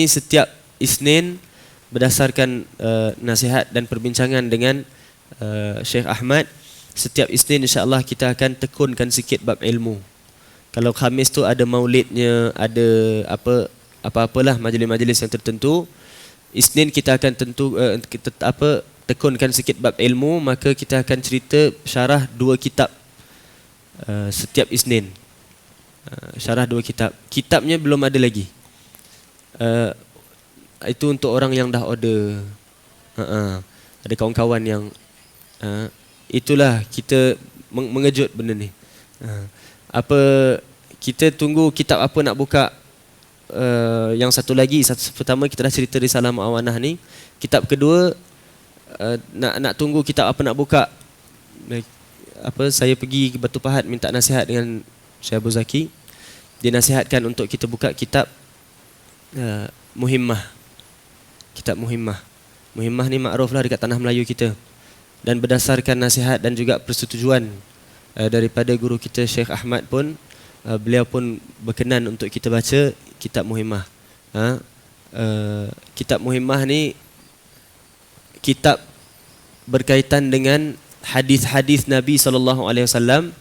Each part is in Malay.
setiap Isnin berdasarkan nasihat dan perbincangan dengan Syekh Ahmad, setiap Isnin insya-Allah kita akan tekunkan sikit bab ilmu. Kalau Khamis tu ada maulidnya, ada apa-apalah majlis-majlis yang tertentu, Isnin kita akan tekunkan sikit bab ilmu, maka kita akan cerita syarah 2 kitab setiap Isnin. Syarah 2 kitab. Kitabnya belum ada lagi. Itu untuk orang yang dah order. Ada kawan-kawan yang itulah kita mengejut benda ni. Kita tunggu kitab apa nak buka. Yang satu lagi, pertama kita dah cerita Risalah Mu'awanah ni. Kitab kedua nak tunggu kitab apa nak buka. Saya pergi ke Batu Pahat minta nasihat dengan Syekh Abu Zaki. Dia nasihatkan untuk kita buka kitab Muhimmah. Kitab Muhimmah. Muhimmah ni makruf lah dekat tanah Melayu kita. Dan berdasarkan nasihat dan juga persetujuan daripada guru kita Syekh Ahmad pun, beliau pun berkenan untuk kita baca kitab Muhimmah. Kitab Muhimmah ni kitab berkaitan dengan hadis-hadis Nabi SAW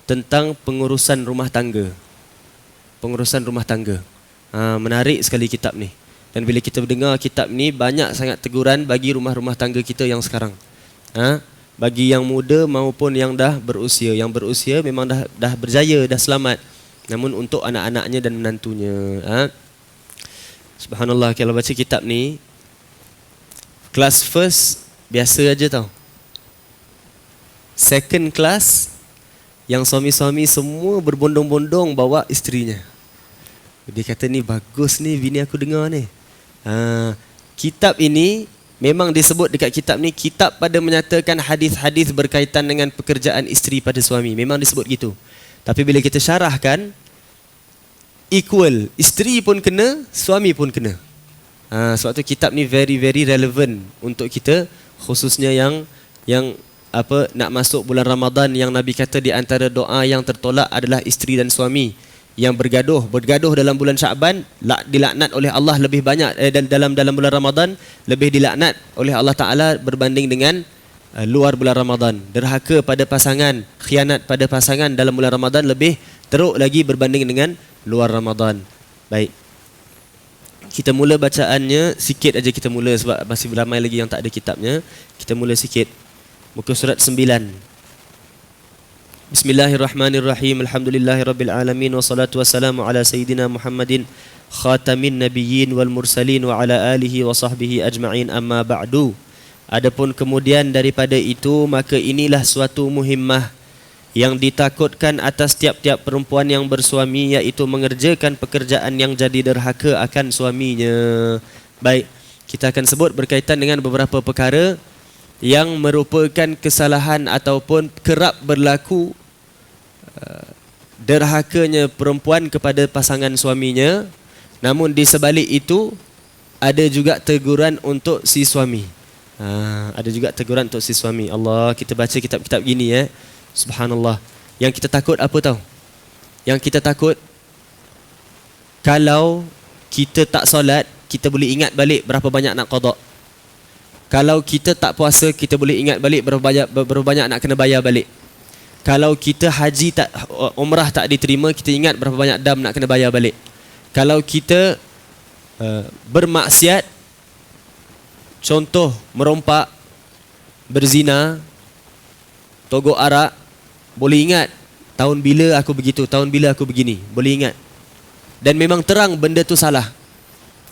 tentang pengurusan rumah tangga. Pengurusan rumah tangga. Menarik sekali kitab ni. Dan bila kita mendengar kitab ni, banyak sangat teguran bagi rumah-rumah tangga kita yang sekarang. Bagi yang muda maupun yang dah berusia. Yang berusia memang dah berjaya, dah selamat. Namun untuk anak-anaknya dan menantunya. Subhanallah, kalau baca kitab ni, kelas first biasa aja tau. Second class, yang suami-suami semua berbondong-bondong bawa isterinya. Dia kata, ni bagus ni bini aku dengar ni. Kitab ini memang disebut dekat kitab ni kitab pada menyatakan hadis-hadis berkaitan dengan pekerjaan isteri pada suami. Memang disebut gitu. Tapi bila kita syarahkan, equal. Isteri pun kena, suami pun kena. Sebab tu kitab ni very very relevant untuk kita, khususnya yang nak masuk bulan Ramadan, yang Nabi kata di antara doa yang tertolak adalah isteri dan suami yang bergaduh dalam bulan Syaban dilaknat oleh Allah lebih banyak dalam bulan Ramadan, lebih dilaknat oleh Allah Taala berbanding dengan luar bulan Ramadan. Derhaka pada pasangan, khianat pada pasangan dalam bulan Ramadan lebih teruk lagi berbanding dengan luar Ramadan. Baik. Kita mula bacaannya sikit aja, kita mula sebab masih ramai lagi yang tak ada kitabnya. Kita mula sikit. Muka surat 9. Bismillahirrahmanirrahim. Alhamdulillahirabbil alamin wassalatu wassalamu ala sayidina Muhammadin khatamin nabiyyin wal mursalin wa ala alihi wa sahbihi ajma'in, amma ba'du. Adapun kemudian daripada itu, maka inilah suatu muhimmah yang ditakutkan atas tiap-tiap perempuan yang bersuami, iaitu mengerjakan pekerjaan yang jadi derhaka akan suaminya. Baik, kita akan sebut berkaitan dengan beberapa perkara yang merupakan kesalahan ataupun kerap berlaku derhakanya perempuan kepada pasangan suaminya. Namun di sebalik itu ada juga teguran untuk si suami. Ada juga teguran untuk si suami. Allah, kita baca kitab-kitab gini subhanallah. Yang kita takut apa tahu? Yang kita takut, kalau kita tak solat, kita boleh ingat balik berapa banyak nak qada. Kalau kita tak puasa, kita boleh ingat balik berapa banyak nak kena bayar balik. Kalau kita haji umrah tak diterima, kita ingat berapa banyak dam nak kena bayar balik. Kalau kita bermaksiat, contoh merompak, berzina, togok arak, boleh ingat tahun bila aku begitu, tahun bila aku begini, boleh ingat. Dan memang terang benda tu salah.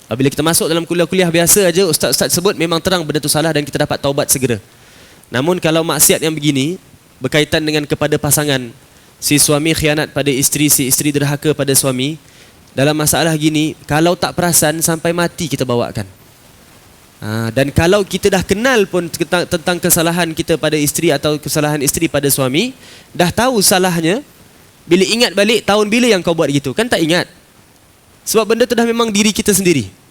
Bila kita masuk dalam kuliah-kuliah biasa aja, ustaz-ustaz sebut memang terang benda tu salah dan kita dapat taubat segera. Namun kalau maksiat yang begini berkaitan dengan kepada pasangan, si suami khianat pada isteri, si isteri derhaka pada suami, dalam masalah gini, kalau tak perasan sampai mati kita bawakan. Dan kalau kita dah kenal pun tentang kesalahan kita pada isteri atau kesalahan isteri pada suami, dah tahu salahnya, bila ingat balik tahun bila yang kau buat gitu, kan tak ingat. Sebab benda tu dah memang diri kita sendiri.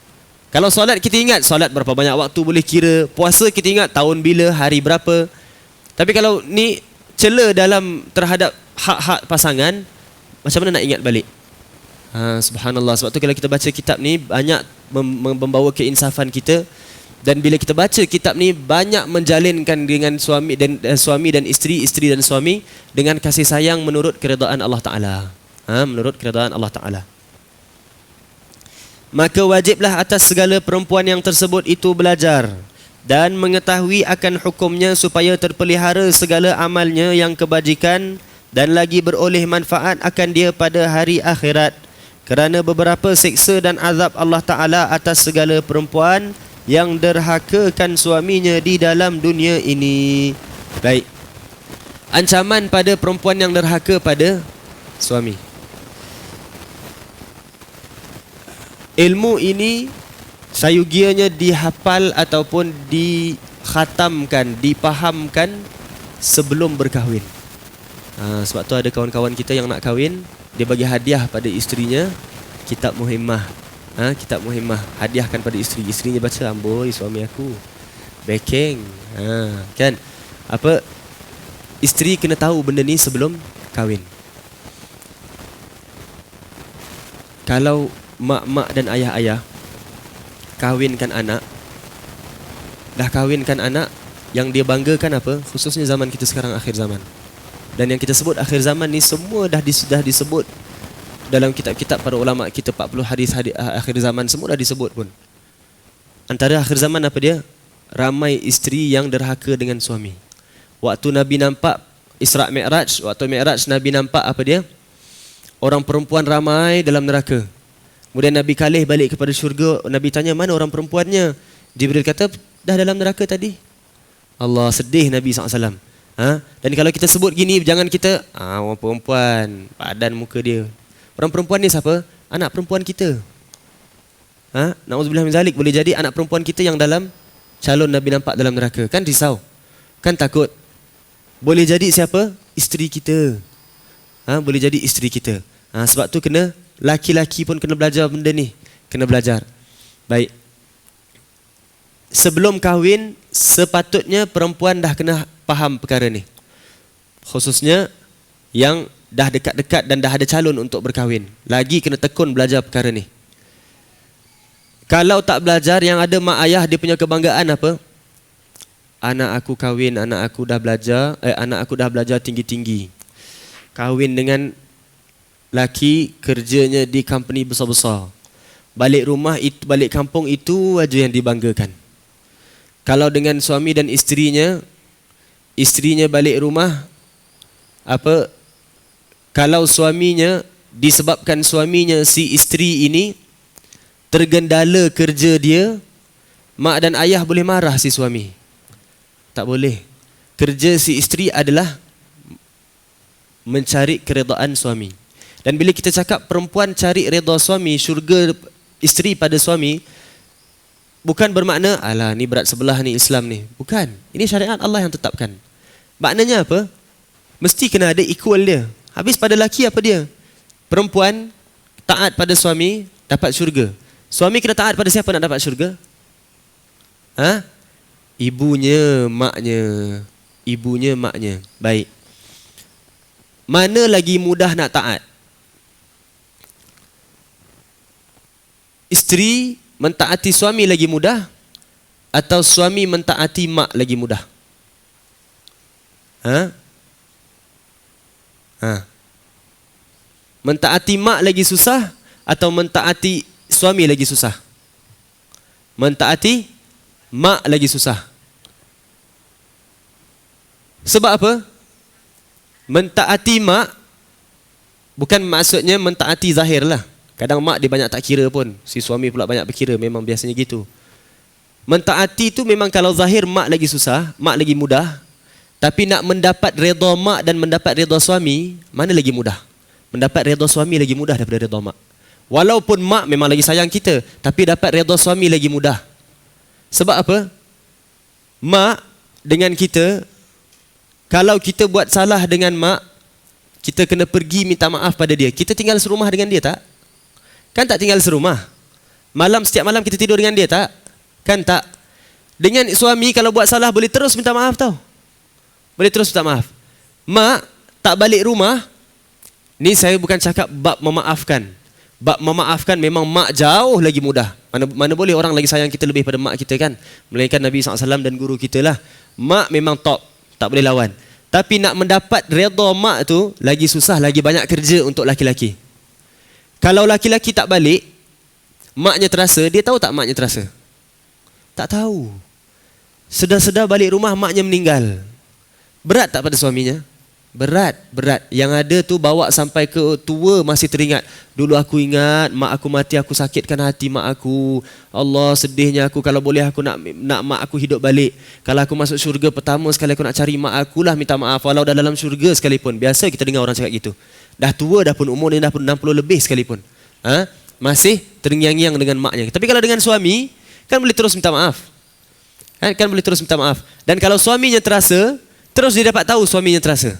Kalau solat kita ingat solat berapa banyak waktu boleh kira, puasa kita ingat tahun bila, hari berapa. Tapi kalau ni cela dalam terhadap hak-hak pasangan, macam mana nak ingat balik? Subhanallah. Sebab tu kalau kita baca kitab ni banyak membawa keinsafan kita, dan bila kita baca kitab ni banyak menjalinkan dengan suami dan isteri, isteri dan suami dengan kasih sayang menurut keredaan Allah Taala. Menurut keredaan Allah Taala. Maka wajiblah atas segala perempuan yang tersebut itu belajar dan mengetahui akan hukumnya supaya terpelihara segala amalnya yang kebajikan dan lagi beroleh manfaat akan dia pada hari akhirat. Kerana beberapa siksa dan azab Allah Ta'ala atas segala perempuan yang derhakakan suaminya di dalam dunia ini. Baik. Ancaman pada perempuan yang derhaka pada suami. Ilmu ini sayugianya dihafal ataupun dikhatamkan, dipahamkan sebelum berkahwin. Sebab tu ada kawan-kawan kita yang nak kahwin, dia bagi hadiah pada isterinya kitab muhimmah. Kitab muhimmah, hadiahkan pada isteri. Isterinya baca, amboi suami aku backing. Kan? Apa? Isteri kena tahu benda ni sebelum kahwin. Kalau mak-mak dan ayah-ayah kahwinkan anak, dah kahwinkan anak, yang dia banggakan apa? Khususnya zaman kita sekarang, akhir zaman. Dan yang kita sebut akhir zaman ni semua dah disebut dalam kitab-kitab para ulama kita, 40 hadis akhir zaman semua dah disebut pun. Antara akhir zaman apa dia? Ramai isteri yang derhaka dengan suami. Waktu Nabi nampak Isra' Mi'raj, waktu Mi'raj Nabi nampak apa dia? Orang perempuan ramai dalam neraka. Kemudian Nabi kalih balik kepada syurga. Nabi tanya, mana orang perempuannya? Jibril kata, dah dalam neraka tadi. Allah, sedih Nabi SAW. Dan kalau kita sebut gini, jangan kita, orang perempuan, padan muka dia. Orang perempuan ni siapa? Anak perempuan kita. Na'udzubillah min zalik, boleh jadi anak perempuan kita yang dalam calon Nabi nampak dalam neraka. Kan risau? Kan takut? Boleh jadi siapa? Isteri kita. Boleh jadi isteri kita. Sebab tu kena, laki-laki pun kena belajar benda ni. Kena belajar. Baik. Sebelum kahwin, sepatutnya perempuan dah kena faham perkara ni. Khususnya yang dah dekat-dekat dan dah ada calon untuk berkahwin. Lagi kena tekun belajar perkara ni. Kalau tak belajar, yang ada mak ayah dia punya kebanggaan apa? Anak aku kahwin, anak aku dah belajar tinggi-tinggi. Kahwin dengan laki kerjanya di company besar-besar. Balik rumah itu, balik kampung itu aja yang dibanggakan. Kalau dengan suami dan isterinya balik rumah apa? Kalau suaminya, disebabkan suaminya si isteri ini tergendala kerja dia, mak dan ayah boleh marah si suami. Tak boleh. Kerja si isteri adalah mencari keredaan suami. Dan bila kita cakap perempuan cari redha suami, syurga isteri pada suami, bukan bermakna, alah ni berat sebelah ni Islam ni. Bukan. Ini syariat Allah yang tetapkan. Maknanya apa? Mesti kena ada equal dia. Habis pada lelaki apa dia? Perempuan taat pada suami, dapat syurga. Suami kena taat pada siapa nak dapat syurga? Ibunya, maknya. Ibunya, maknya. Baik. Mana lagi mudah nak taat? Isteri mentaati suami lagi mudah atau suami mentaati mak lagi mudah? Mentaati mak lagi susah atau mentaati suami lagi susah? Mentaati mak lagi susah. Sebab apa? Mentaati mak bukan maksudnya mentaati zahir lah. Kadang mak dia banyak tak kira pun, si suami pula banyak berkira, memang biasanya gitu. Mentaati tu memang kalau zahir mak lagi susah, mak lagi mudah. Tapi nak mendapat redha mak dan mendapat redha suami, mana lagi mudah? Mendapat redha suami lagi mudah daripada redha mak. Walaupun mak memang lagi sayang kita, tapi dapat redha suami lagi mudah. Sebab apa? Mak dengan kita, kalau kita buat salah dengan mak, kita kena pergi minta maaf pada dia. Kita tinggal serumah dengan dia tak? Kan tak tinggal serumah. Setiap malam kita tidur dengan dia tak? Kan tak? Dengan suami kalau buat salah boleh terus minta maaf tau. Boleh terus minta maaf. Mak tak balik rumah, ni saya bukan cakap bab memaafkan. Bab memaafkan memang mak jauh lagi mudah. Mana boleh orang lagi sayang kita lebih pada mak kita kan? Melainkan Nabi SAW dan guru kita lah. Mak memang top, tak boleh lawan. Tapi nak mendapat redha mak tu lagi susah, lagi banyak kerja untuk laki-laki. Kalau laki-laki tak balik, maknya terasa, dia tahu tak maknya terasa? Tak tahu. Sedar-sedar balik rumah maknya meninggal. Berat tak pada suaminya? Berat. Yang ada tu bawa sampai ke tua masih teringat. Dulu aku ingat mak aku mati, aku sakitkan hati mak aku. Allah, sedihnya aku, kalau boleh aku nak mak aku hidup balik. Kalau aku masuk syurga pertama sekali aku nak cari mak aku lah, minta maaf walau dah dalam syurga sekalipun. Biasa kita dengar orang cakap gitu. Dah tua dah pun, umur dia dah pun 60 lebih sekalipun. Masih terngiang-ngiang dengan maknya. Tapi kalau dengan suami kan boleh terus minta maaf. Kan boleh terus minta maaf. Dan kalau suaminya terasa, terus dia dapat tahu suaminya terasa.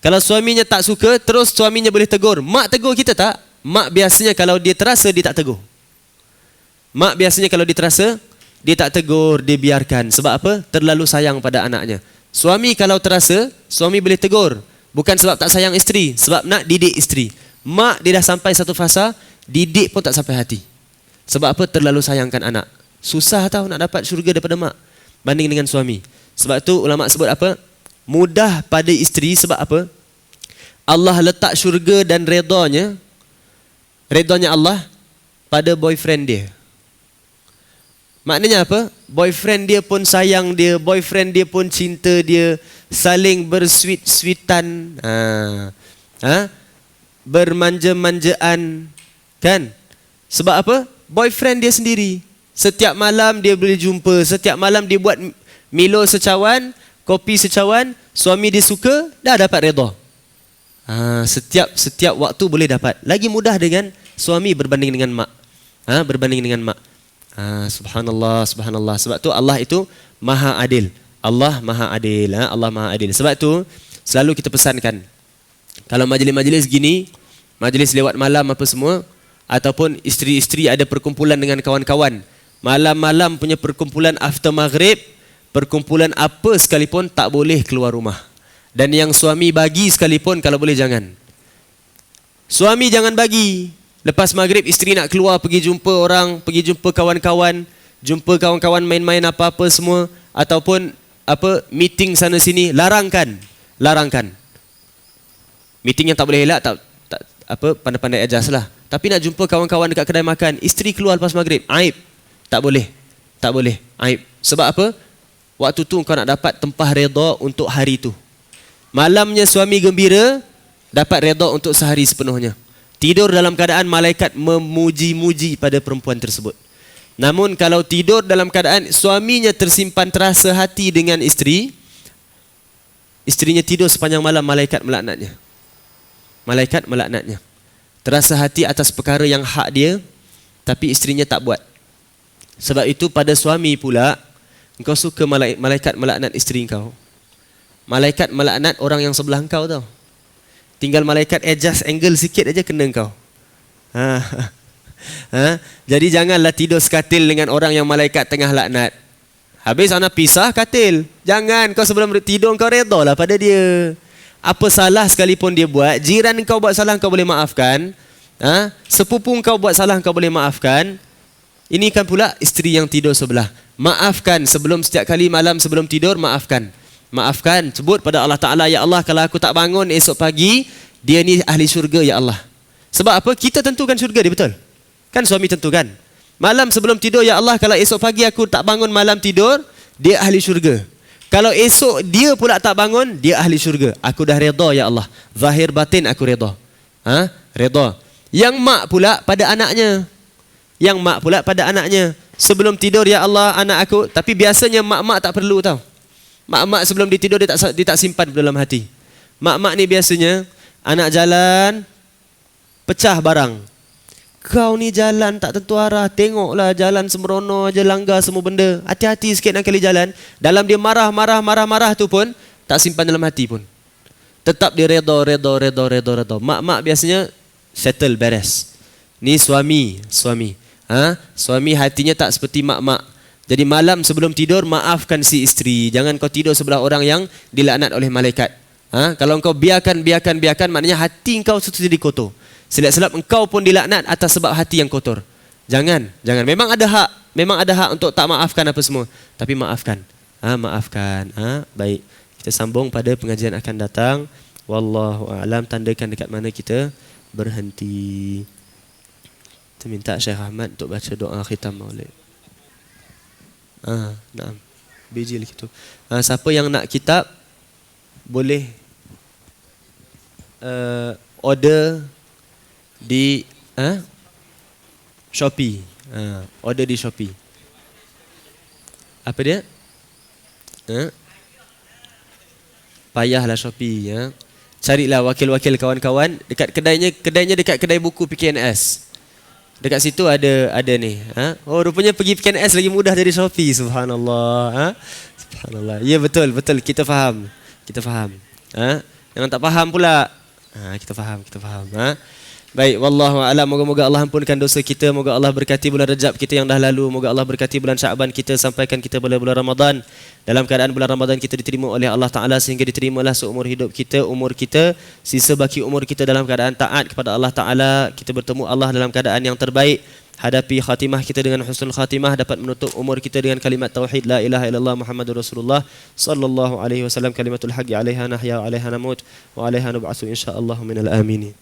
Kalau suaminya tak suka, terus suaminya boleh tegur. Mak tegur kita tak? Mak biasanya kalau dia terasa, dia tak tegur. Mak biasanya kalau dia terasa, dia tak tegur, dia biarkan. Sebab apa? Terlalu sayang pada anaknya. Suami kalau terasa, suami boleh tegur. Bukan sebab tak sayang isteri, sebab nak didik isteri. Mak dia dah sampai satu fasa, didik pun tak sampai hati. Sebab apa? Terlalu sayangkan anak. Susah tau nak dapat syurga daripada mak banding dengan suami. Sebab tu ulama sebut apa? Mudah pada isteri. Sebab apa? Allah letak syurga dan redanya Allah pada boyfriend dia. Maknanya apa? Boyfriend dia pun sayang dia, boyfriend dia pun cinta dia, saling bersweet-sweetan, bermanja-manjaan, kan? Sebab apa? Boyfriend dia sendiri. Setiap malam dia boleh jumpa, setiap malam dia buat Milo secawan, kopi secawan, suami dia suka, dah dapat redha. Setiap waktu boleh dapat. Lagi mudah dengan suami berbanding dengan mak. Berbanding dengan mak. Subhanallah. Sebab tu Allah itu Maha Adil. Allah Maha Adil. Allah Maha Adil. Sebab tu selalu kita pesankan, kalau majlis-majlis gini, majlis lewat malam apa semua, ataupun isteri-isteri ada perkumpulan dengan kawan-kawan, malam-malam punya perkumpulan after maghrib, perkumpulan apa sekalipun tak boleh keluar rumah. Dan yang suami bagi sekalipun kalau boleh jangan. Suami jangan bagi. Lepas maghrib isteri nak keluar pergi jumpa orang, pergi jumpa kawan-kawan, jumpa kawan-kawan main-main apa-apa semua, ataupun meeting sana sini, larangkan. Meeting yang tak boleh elak tak pandai-pandai adjust lah. Tapi nak jumpa kawan-kawan dekat kedai makan, isteri keluar lepas maghrib, aib. Tak boleh, aib. Sebab apa? Waktu tu kau nak dapat tempah redha untuk hari tu. Malamnya suami gembira, dapat redha untuk sehari sepenuhnya. Tidur dalam keadaan malaikat memuji-muji pada perempuan tersebut. Namun kalau tidur dalam keadaan suaminya tersimpan terasa hati dengan isteri, isterinya tidur sepanjang malam, malaikat melaknatnya. Terasa hati atas perkara yang hak dia, tapi isterinya tak buat. Sebab itu pada suami pula, engkau suka malaikat melaknat isteri engkau. Malaikat melaknat orang yang sebelah engkau tau. Tinggal malaikat adjust angle sikit aja kena engkau. Jadi janganlah tidur sekatil dengan orang yang malaikat tengah laknat. Habis anak pisah katil. Jangan, kau sebelum tidur kau redha lah pada dia. Apa salah sekalipun dia buat, jiran kau buat salah kau boleh maafkan. Sepupu kau buat salah kau boleh maafkan. Ini kan pula isteri yang tidur sebelah. Maafkan sebelum setiap kali malam sebelum tidur, maafkan. Sebut pada Allah Ta'ala, ya Allah kalau aku tak bangun esok pagi, dia ni ahli syurga ya Allah. Sebab apa? Kita tentukan syurga dia, betul? Kan suami tentukan. Malam sebelum tidur, ya Allah kalau esok pagi aku tak bangun malam tidur, dia ahli syurga. Kalau esok dia pula tak bangun, dia ahli syurga. Aku dah redha ya Allah. Zahir batin aku redha. Redha. Yang mak pula pada anaknya. Sebelum tidur, ya Allah anak aku. Tapi biasanya mak-mak tak perlu tau. Mak-mak sebelum dia tidur dia tak simpan dalam hati. Mak-mak ni biasanya anak jalan pecah barang. Kau ni jalan tak tentu arah, tengoklah jalan sembrono aja, langgar semua benda. Hati-hati sikit nak kali jalan. Dalam dia marah tu pun tak simpan dalam hati pun. Tetap dia redha. Mak-mak biasanya settle, beres. Ni suami. Suami hatinya tak seperti mak-mak. Jadi malam sebelum tidur maafkan si isteri. Jangan kau tidur sebelah orang yang dilaknat oleh malaikat. Kalau kau biarkan, maknanya hati kau jadi kotor. Selap-selap engkau pun dilaknat atas sebab hati yang kotor. Jangan. Memang ada hak untuk tak maafkan apa semua. Tapi maafkan. Maafkan. Baik. Kita sambung pada pengajian akan datang. Wallahu a'lam, tandakan dekat mana kita berhenti. Kita minta Syekh Ahmad untuk baca doa khitam maulid. Naam. Biji lagi tu. Siapa yang nak kitab boleh order di Shopee. Order di Shopee. Apa dia? Payahlah Shopee, ya. Carilah wakil-wakil kawan-kawan dekat kedainya dekat kedai buku PKNS. Dekat situ ada ni. Rupanya pergi PKNS lagi mudah dari Shopee. Subhanallah. Subhanallah. Ya, betul. Kita faham. Jangan tak faham pula. Kita faham. Baik, wallahu a'lam. Moga-moga Allah ampunkan dosa kita, moga Allah berkati bulan Rajab kita yang dah lalu, moga Allah berkati bulan Syaban kita, sampaikan kita pada bulan Ramadan. Dalam keadaan bulan Ramadan kita diterima oleh Allah Taala sehingga diterimalah seumur hidup kita, umur kita, sisa baki umur kita dalam keadaan taat kepada Allah Taala. Kita bertemu Allah dalam keadaan yang terbaik. Hadapi khatimah kita dengan husnul khatimah, dapat menutup umur kita dengan kalimat tauhid la ilaha illallah Muhammadur Rasulullah sallallahu alaihi wasallam, kalimatul haqqi 'alaiha nahya 'alaiha namut wa 'alaiha nub'atsu insyaallah minal aminin.